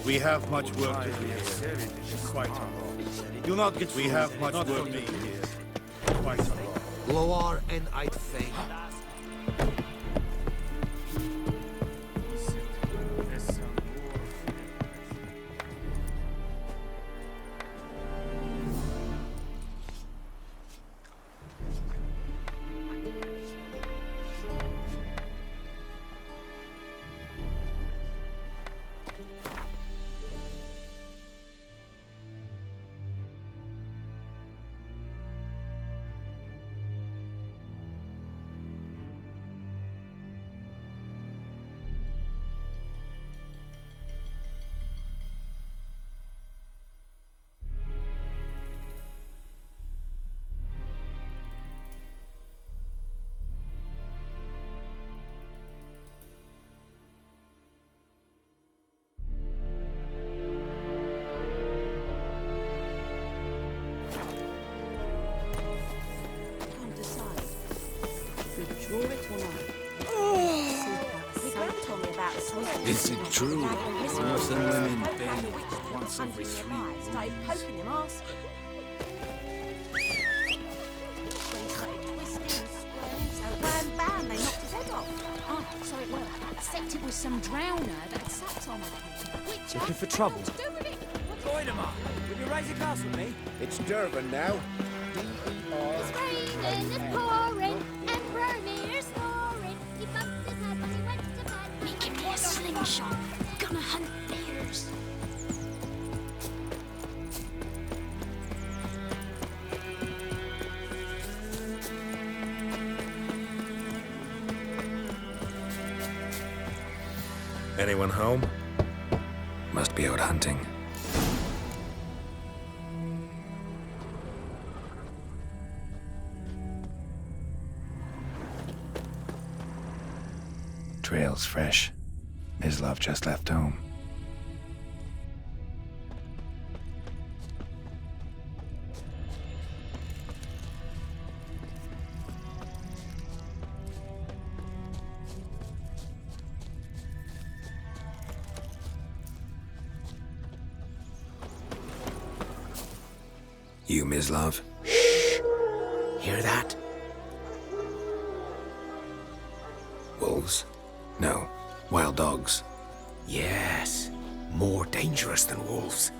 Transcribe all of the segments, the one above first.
We have much work to do here. Quite a lot. Do not get. We have much work to do here. Quite a lot. Lower and I'd faint. Is it true? Most of them in bed once every 3 weeks. Started poking him, asking. So bam, they knocked his head off. Oh, so it was. Except it was some drowner that sat on it. Looking for trouble? Join them up. Will you raise a glass with me? It's Durban now. It's raining, it's pouring, and Vermeer's snoring. He bumped his head, but he went to bed. Give me a slingshot. Gonna hunt bears. Anyone home? Must be out hunting. Trail's fresh. Mislav just left home. You, Mislav? Shh! Hear that? Wolves? No. Wild dogs. Yes. More dangerous than wolves.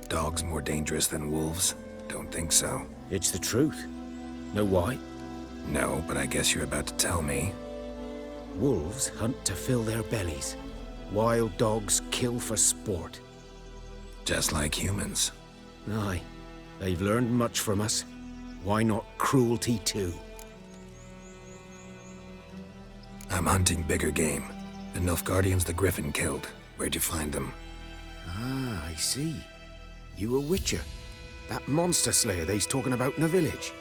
Dogs more dangerous than wolves? Don't think so. It's the truth. Know why? No, but I guess you're about to tell me. Wolves hunt to fill their bellies. Wild dogs kill for sport. Just like humans. Aye. They've learned much from us. Why not cruelty too? I'm hunting bigger game. The Nilfgaardians the Griffin killed. Where'd you find them? Ah, I see. You a witcher. That monster slayer they's talking about in the village.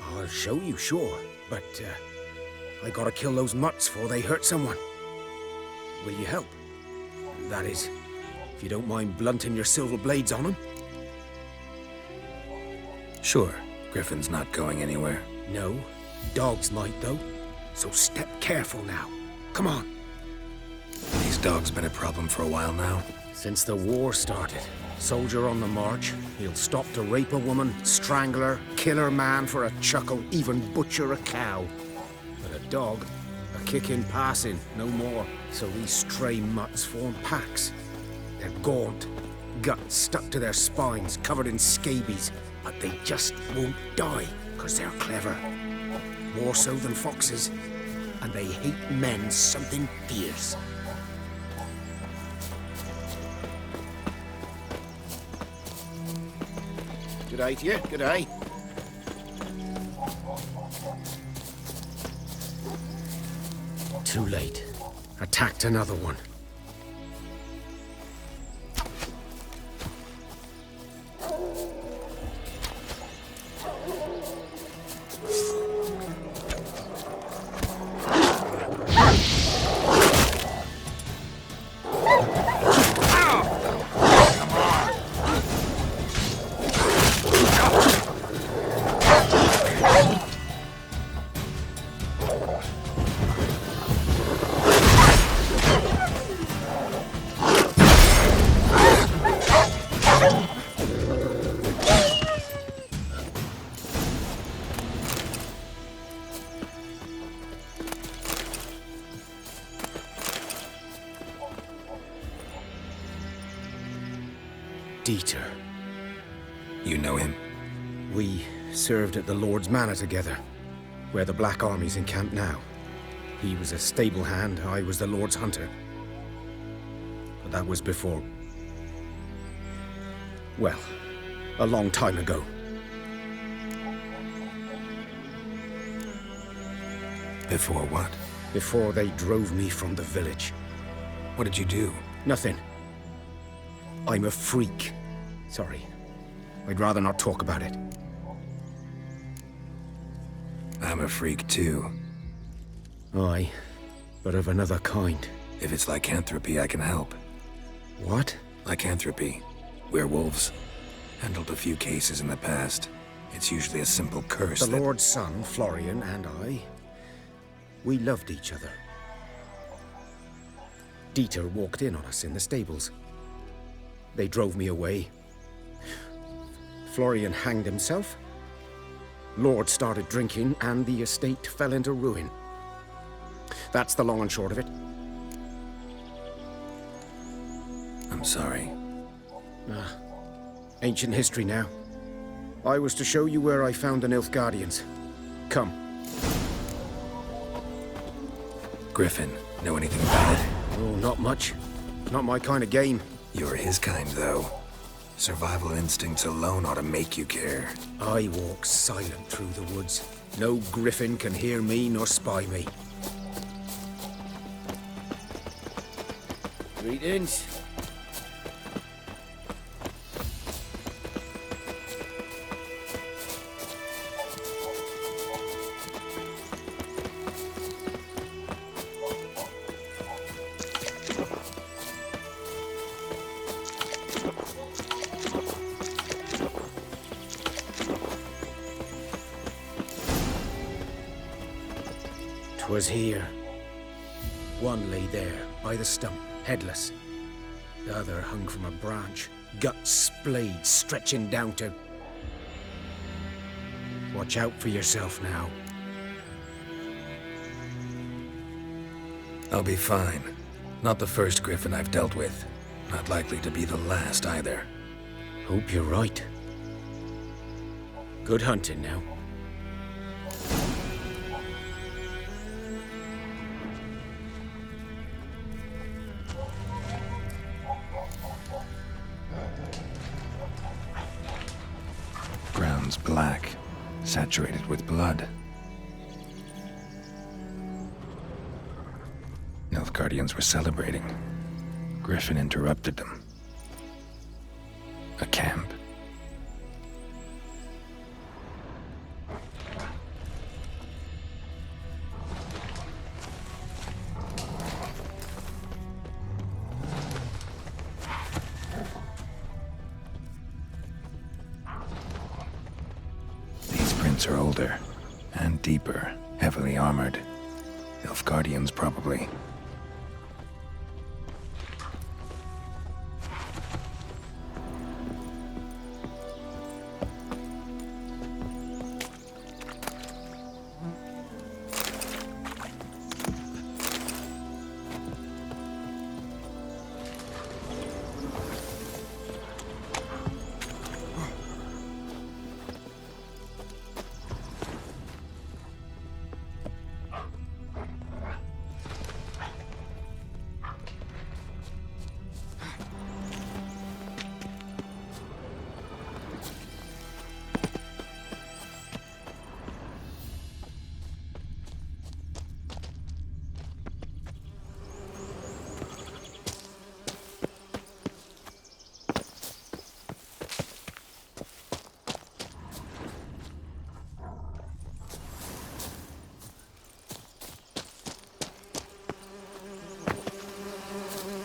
I'll show you, sure. But, I gotta kill those mutts before they hurt someone. Will you help? That is, if you don't mind blunting your silver blades on them. Sure. Griffin's not going anywhere. No. Dogs might, though. So step careful now. Come on. These dogs been a problem for a while now. Since the war started. Soldier on the march. He'll stop to rape a woman, strangle her, kill her man for a chuckle, even butcher a cow. But a dog, a kick in passing, no more. So these stray mutts form packs. They're gaunt, guts stuck to their spines, covered in scabies. But they just won't die, because they're clever. More so than foxes. And they hate men something fierce. Good day to you, good day. Too late. Attacked another one. Dieter. You know him? We served at the Lord's Manor together, where the Black Army's encamped now. He was a stable hand, I was the Lord's hunter. But that was before... well, a long time ago. Before what? Before they drove me from the village. What did you do? Nothing. I'm a freak. Sorry. I'd rather not talk about it. I'm a freak too. Aye, but of another kind. If it's lycanthropy, I can help. What? Lycanthropy. Werewolves. Handled a few cases in the past. It's usually a simple curse The Lord's son, Florian, and I... we loved each other. Dieter walked in on us in the stables. They drove me away. Florian hanged himself. Lord started drinking, and the estate fell into ruin. That's the long and short of it. I'm sorry. Ancient history now. I was to show you where I found the Nilfgaardians. Come. Griffin, know anything about it? Oh, not much. Not my kind of game. You're his kind, though. Survival instincts alone ought to make you care. I walk silent through the woods. No griffin can hear me nor spy me. Greetings. 'Twas here. One lay there, by the stump, headless. The other hung from a branch, guts splayed, stretching down to... Watch out for yourself now. I'll be fine. Not the first griffin I've dealt with. Not likely to be the last either. Hope you're right. Good hunting now. Ground's black, saturated with blood. Nilfgaardians were celebrating. Griffin interrupted them. A camp. These prints are older and deeper, heavily armored. Nilfgaardians, probably.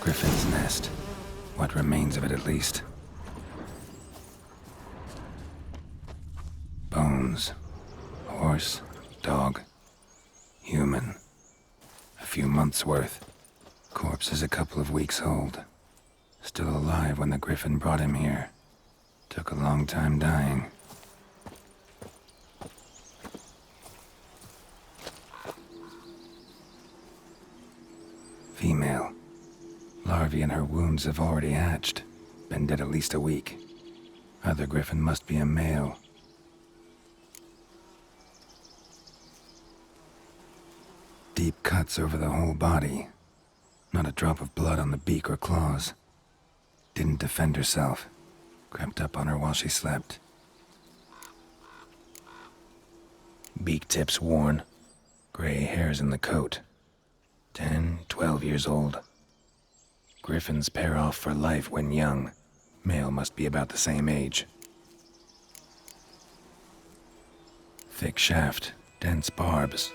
Griffin's nest. What remains of it, at least. Bones. Horse. Dog. Human. A few months' worth. Corpse is a couple of weeks old. Still alive when the griffin brought him here. Took a long time dying. Female. Larvae in her wounds have already hatched. Been dead at least a week. Other griffin must be a male. Deep cuts over the whole body. Not a drop of blood on the beak or claws. Didn't defend herself. Crept up on her while she slept. Beak tips worn. Gray hairs in the coat. 10, 12 years old. Griffins pair off for life when young. Male must be about the same age. Thick shaft, dense barbs.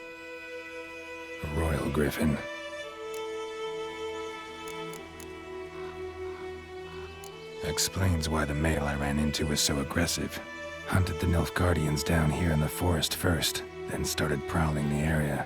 A royal griffin. Explains why the male I ran into was so aggressive. Hunted the Nilfgaardians down here in the forest first, then started prowling the area.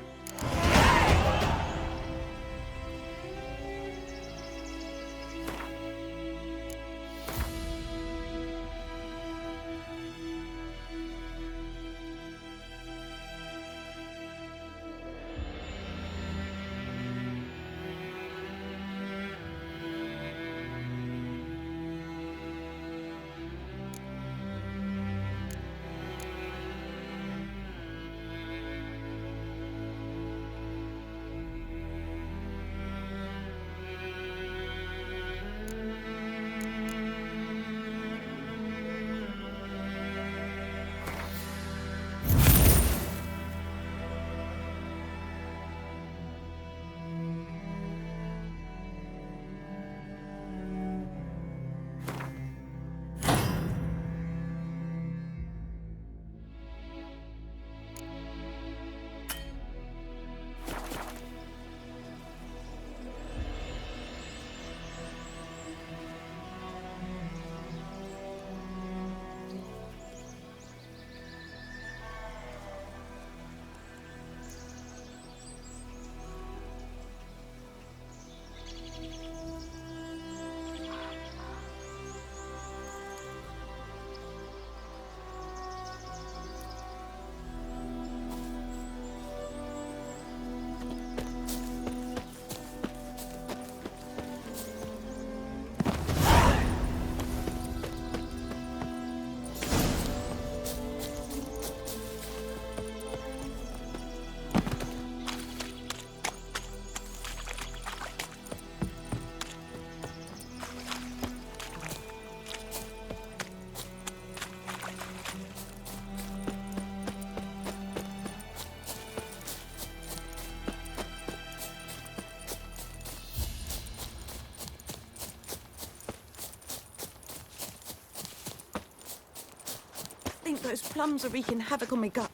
I think those plums are wreaking havoc on my gut.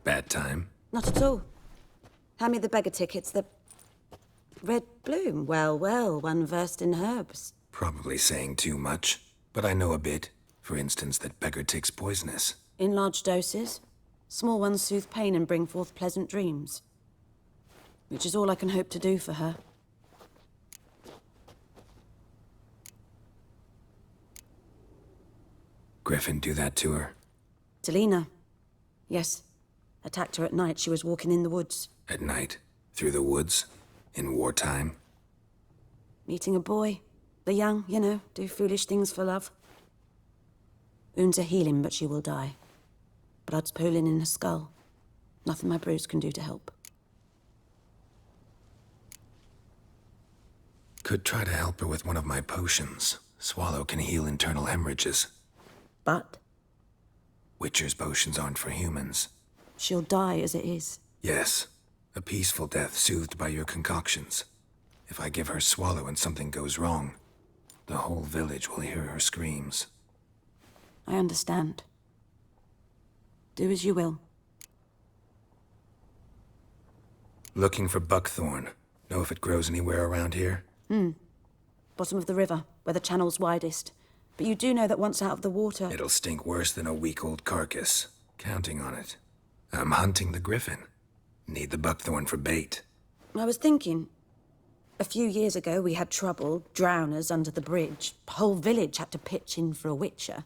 Bad time? Not at all. Hand me the beggar tickets, the red bloom. Well, well, one versed in herbs. Probably saying too much, but I know a bit. For instance, that beggar tick's poisonous. In large doses. Small ones soothe pain and bring forth pleasant dreams. Which is all I can hope to do for her. Griffin do that to her? To Lena. Yes. Attacked her at night. She was walking in the woods. At night? Through the woods? In wartime? Meeting a boy. The young, you know, do foolish things for love. Wounds are healing, but she will die. Blood's pooling in her skull. Nothing my bruise can do to help. Could try to help her with one of my potions. Swallow can heal internal hemorrhages. But Witcher's potions aren't for humans. she'll die as it is. Yes. A peaceful death soothed by your concoctions. If I give her Swallow and something goes wrong, the whole village will hear her screams. I understand. Do as you will. Looking for buckthorn. Know if it grows anywhere around here? Bottom of the river, where the channel's widest. But you do know that once out of the water... It'll stink worse than a week-old carcass. Counting on it. I'm hunting the griffin. Need the buckthorn for bait. I was thinking... A few years ago, we had trouble, drowners under the bridge. Whole village had to pitch in for a witcher.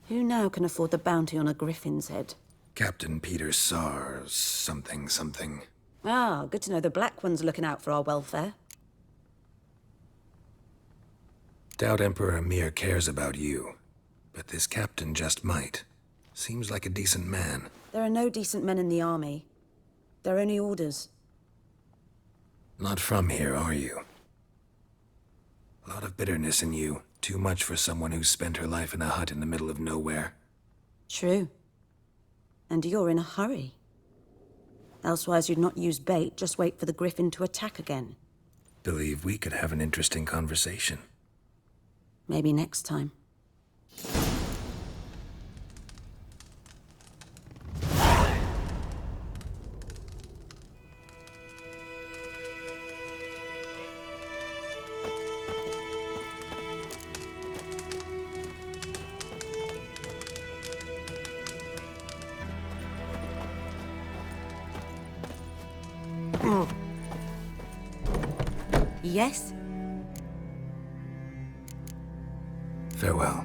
Who now can afford the bounty on a griffin's head? Captain Peter Sars, something. Ah, good to know the Black One's looking out for our welfare. Doubt Emperor Emir cares about you, but this captain just might. Seems like a decent man. There are no decent men in the army. They're only orders. Not from here, are you? A lot of bitterness in you. Too much for someone who's spent her life in a hut in the middle of nowhere. True. And you're in a hurry. Elsewise you'd not use bait, just wait for the griffin to attack again. Believe we could have an interesting conversation. Maybe next time. Yes? Farewell.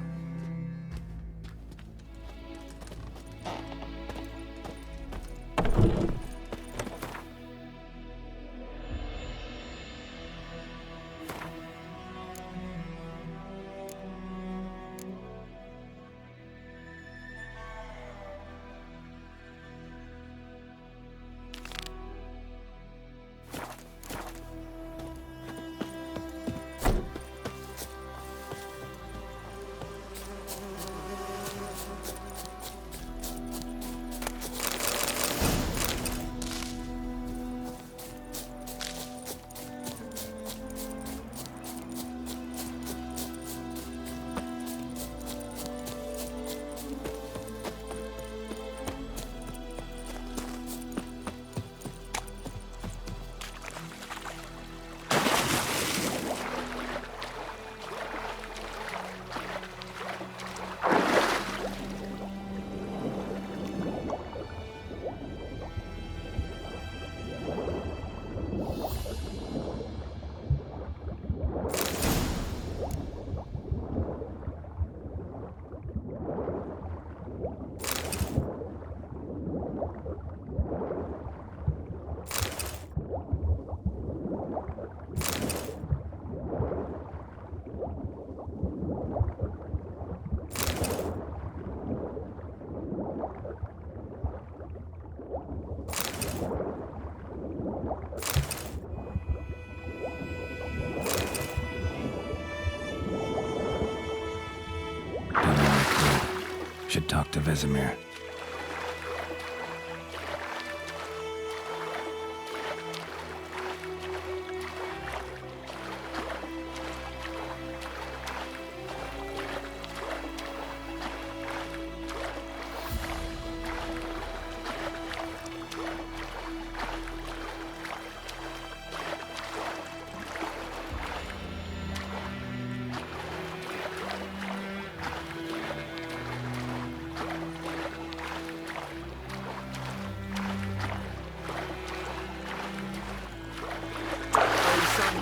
Should talk to Vesemir.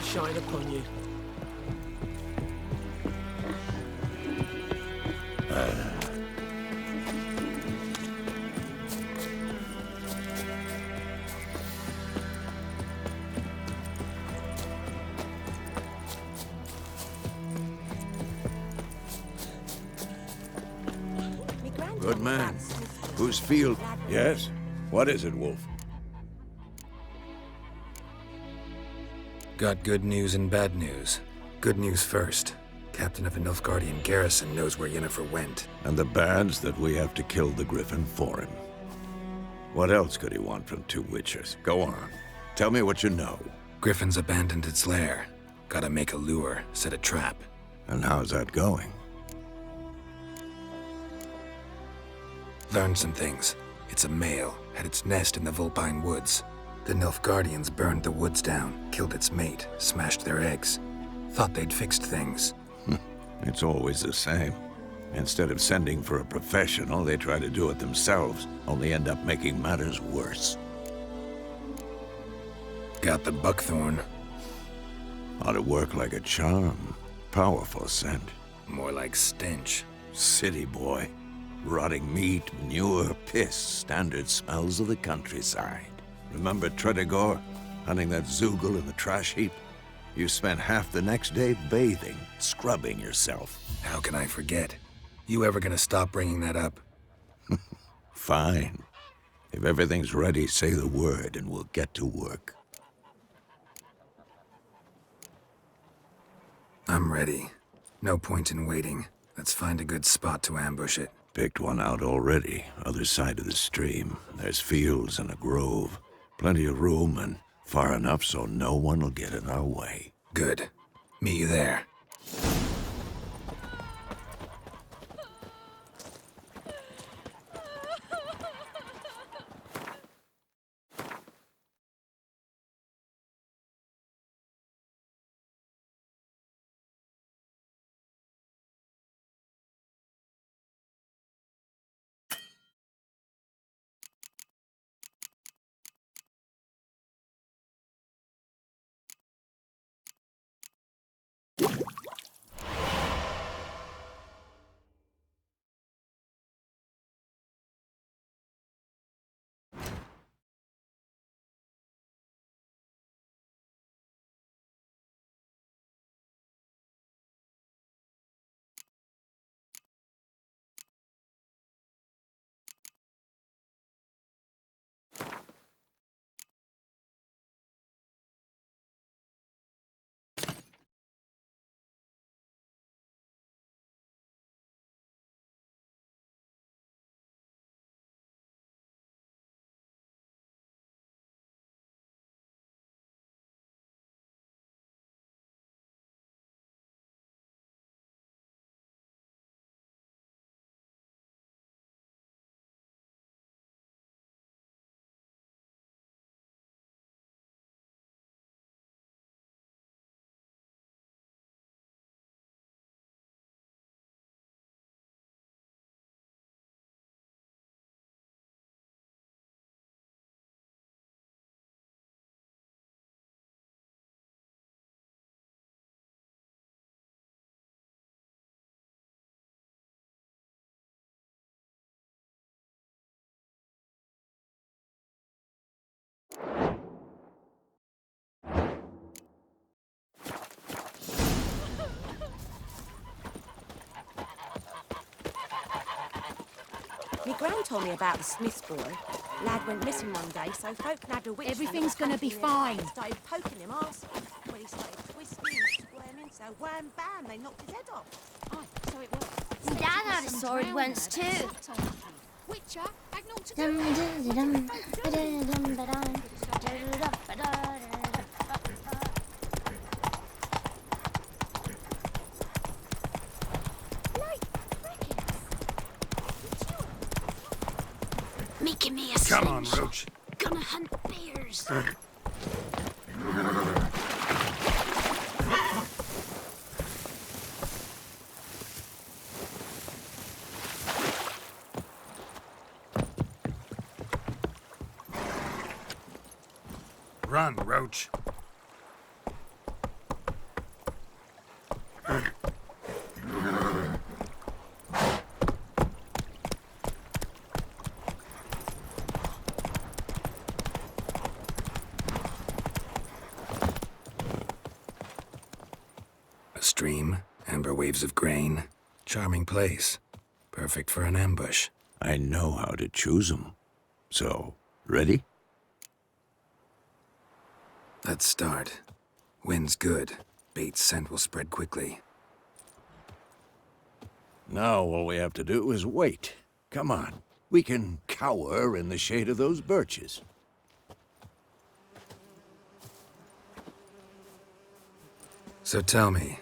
Shine upon you. Good man. Whose field? Yes? What is it, Wolf? Got good news and bad news. Good news first. Captain of the Nilfgaardian garrison knows where Yennefer went. And the bad's that we have to kill the griffin for him. What else could he want from two witchers? Go on. Tell me what you know. Griffin's abandoned its lair. Gotta make a lure, set a trap. And how's that going? Learned some things. It's a male, had its nest in the Vulpine Woods. The Nilfgaardians burned the woods down, killed its mate, smashed their eggs. Thought they'd fixed things. It's always the same. Instead of sending for a professional, they try to do it themselves, only end up making matters worse. Got the buckthorn. Ought to work like a charm. Powerful scent. More like stench. City boy. Rotting meat, manure, piss. Standard smells of the countryside. Remember Tredegor? Hunting that Zoogle in the trash heap? You spent half the next day bathing, scrubbing yourself. How can I forget? You ever gonna stop bringing that up? Fine. If everything's ready, say the word and we'll get to work. I'm ready. No point in waiting. Let's find a good spot to ambush it. Picked one out already, other side of the stream. There's fields and a grove. Plenty of room and far enough so no one will get in our way. Good. Meet you there. My gran told me about the Smith's boy. Lad went missing one day, so folk nabbed a witch. Everything's gonna be fine. Started poking him arse. Well, he started twisting and squirming, so wham bam, they knocked his head off. Aye, so it was. Dad had a sword once too. Witcher, Agnol to Dum, do. dum, dum, ba-dum, ba-dum, ba-dum. Making me a Come on, slingshot. Roach. Gonna hunt bears. Run, Roach. A stream, amber waves of grain. Charming place. Perfect for an ambush. I know how to choose 'em. So, ready? Let's start. Wind's good. Bait's scent will spread quickly. Now all we have to do is wait. Come on. We can cower in the shade of those birches. So tell me,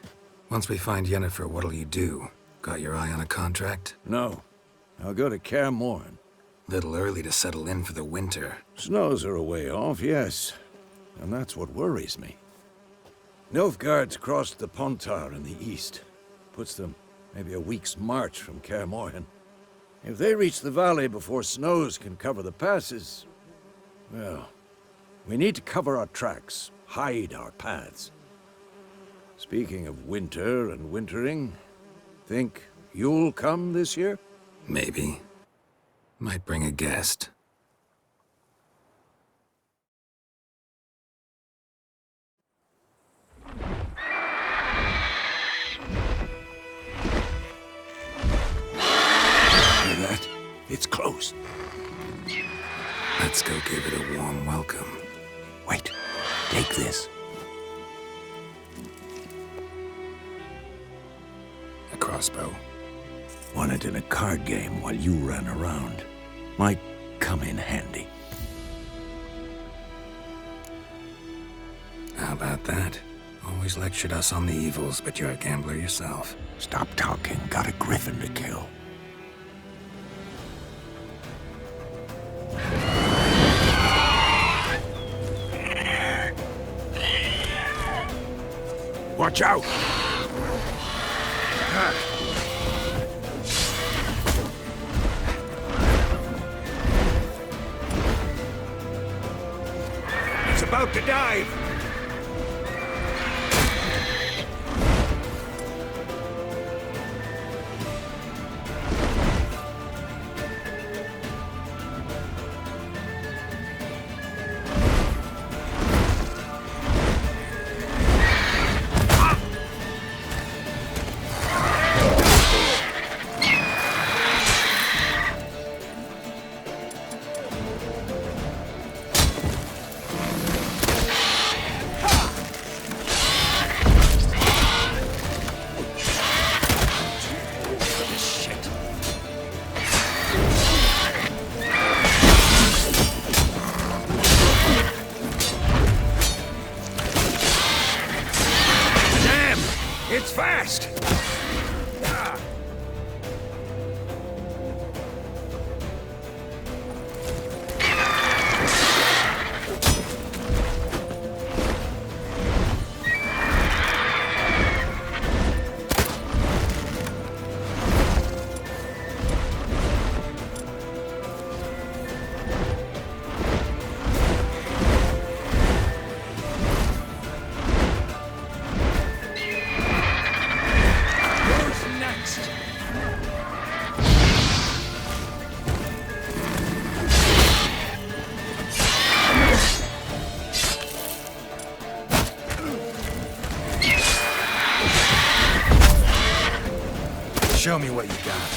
once we find Yennefer, what'll you do? Got your eye on a contract? No. I'll go to Kaer Morhen. Little early to settle in for the winter. Snows are a way off, yes. And that's what worries me. Nilfgaard's crossed the Pontar in the east. Puts them maybe a week's march from Kaer Morhen. If they reach the valley before snows can cover the passes, well, we need to cover our tracks, hide our paths. Speaking of winter and wintering, think you'll come this year? Maybe. Might bring a guest. Hear that? It's close. Let's go give it a warm welcome. Wait, take this. A crossbow. Won it in a card game while you ran around. Might come in handy. How about that? Always lectured us on the evils, but you're a gambler yourself. Stop talking. Got a griffin to kill. Watch out! It's about to dive! It's fast! Show me what you got.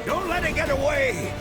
Don't let it get away!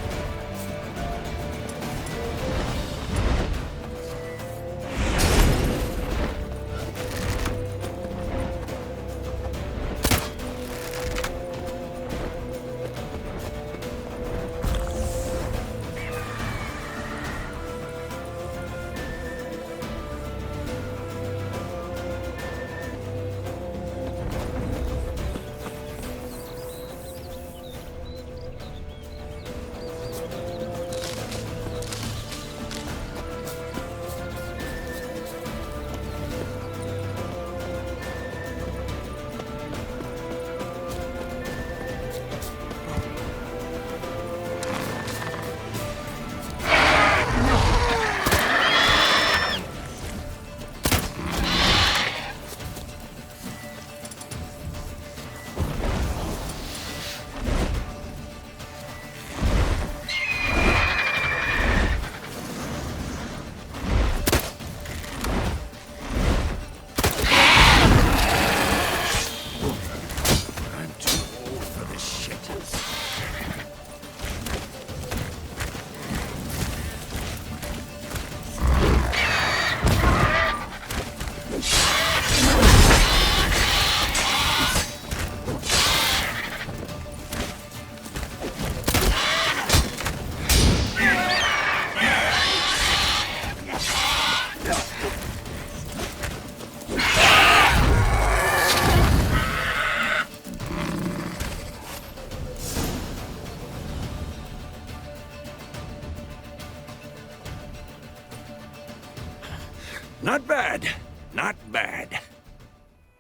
Not bad. Not bad.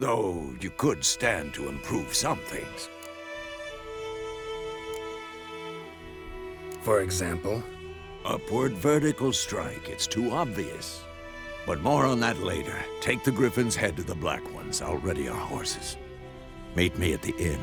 Though you could stand to improve some things. For example? Upward vertical strike, it's too obvious. But more on that later. Take the Griffin's head to the Black Ones. I'll ready our horses. Meet me at the inn.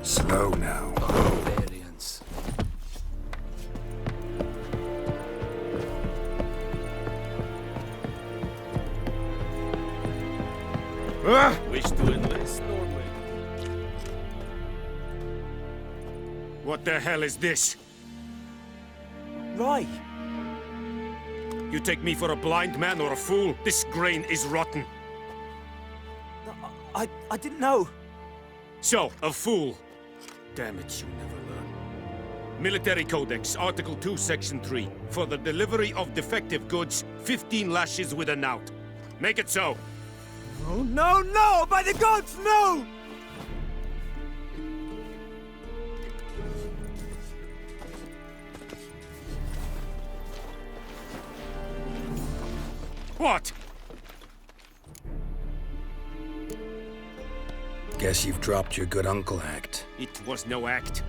Slow now. Barbarians. Wish to enlist, Norway. What the hell is this? Right. You take me for a blind man or a fool? This grain is rotten. I didn't know. So, a fool. Damn it, you never learn. Military Codex, Article 2, Section 3. For the delivery of defective goods, 15 lashes with a knout. Make it so. Oh, no, no! By the gods, no! What? Guess you've dropped your good uncle act. It was no act.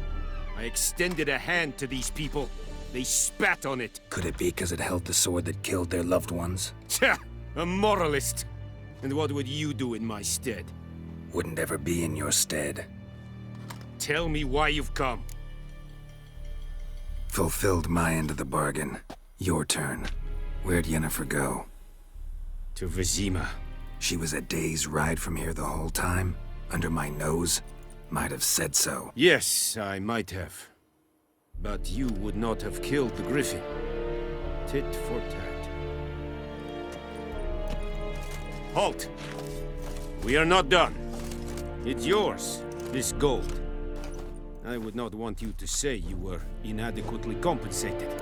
I extended a hand to these people. They spat on it. Could it be because it held the sword that killed their loved ones? Tja, a moralist. And what would you do in my stead? Wouldn't ever be in your stead. Tell me why you've come. Fulfilled my end of the bargain. Your turn. Where'd Yennefer go? To Vizima. She was a day's ride from here the whole time? Under my nose? Might have said so. Yes, I might have. But you would not have killed the griffin. Tit for tat. Halt! We are not done. It's yours, this gold. I would not want you to say you were inadequately compensated.